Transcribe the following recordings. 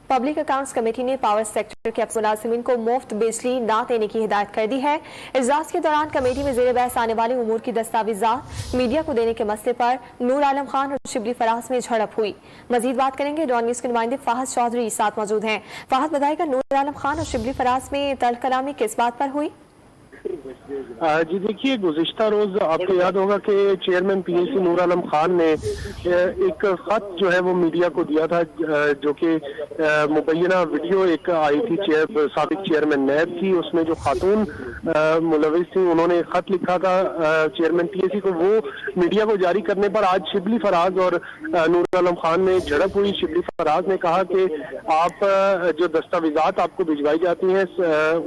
Public accounts committee ने power sector के मुलाजिमीन को मुफ्त बिजली न देने की हिदायत कर दी है। इजलास के दौरान कमेटी में ज़ेर बहस आने वाले उमूर की दस्तावेजात मीडिया को देने के मसले पर नूर आलम खान और शिबली फराज में झड़प हुई। मजीद बात करेंगे, डॉन न्यूज़ के नुमाइंदे फाहद चौधरी साथ मौजूद हैं। फाहद, बताएगा नूर आलम खान और शिबली फराज में तल कलामी किस बात पर हुई? जी देखिए, गुज़िश्ता रोज आपको याद होगा कि चेयरमैन पीएसी नूर आलम खान ने एक खत जो है वो मीडिया को दिया था, जो कि मुबैना वीडियो एक आई थी साबिक चेयरमैन नैब की। उसमें जो खातून मुलविस थी उन्होंने खत लिखा था चेयरमैन पीएसी को, वो मीडिया को जारी करने पर आज शिबली फराज और नूर आलम खान में झड़प हुई। शिबली फराज ने कहा कि आप जो दस्तावेजात आपको भिजवाई जाती हैं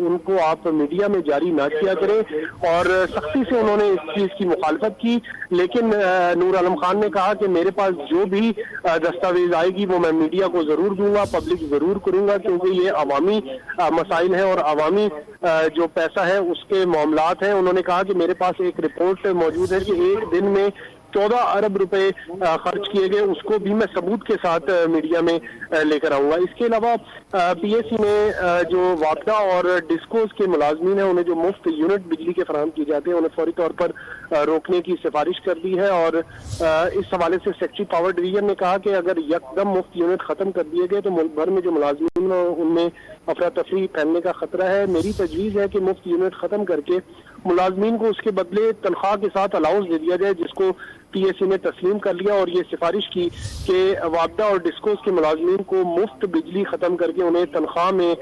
उनको आप मीडिया में जारी ना किया करें, और सख्ती से उन्होंने इस चीज की मुखालफत की। लेकिन नूर आलम खान ने कहा कि मेरे पास जो भी दस्तावेज आएगी वो मैं मीडिया को जरूर दूंगा, पब्लिक जरूर करूंगा, क्योंकि ये अवामी मसाइल हैं और अवामी जो पैसा है उसके मामलात हैं। उन्होंने कहा कि मेरे पास एक रिपोर्ट मौजूद है कि एक दिन में 14 अरब रुपए खर्च किए गए, उसको भी मैं सबूत के साथ मीडिया में लेकर आऊंगा। इसके अलावा पीएसी ने जो वापदा और डिस्कोस के मुलाजमीन हैं उन्हें जो मुफ्त यूनिट बिजली के फराहम किए जाते हैं उन्हें फौरी तौर पर रोकने की सिफारिश कर दी है। और इस हवाले से सेक्रेटरी पावर डिवीजन ने कहा कि अगर यकदम मुफ्त यूनिट खत्म कर दिए गए तो मुल्क भर में जो मुलाजमीन हैं उनमें अफरा तफरी फैलने का खतरा है। मेरी तजवीज़ है कि मुफ्त यूनिट खत्म करके मुलाजमीन को उसके बदले तनख्वाह के साथ अलाउंस दे दिया जाए, जिसको पीएसी ने तस्लीम कर लिया और ये सिफारिश की कि वापदा और डिस्कोस के मुलाजमीन को मुफ्त बिजली खत्म करके उन्हें तनख्वाह में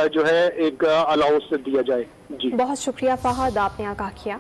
जो है एक अलाउंस दिया जाए। जी बहुत शुक्रिया फहद, आपने आगाह किया।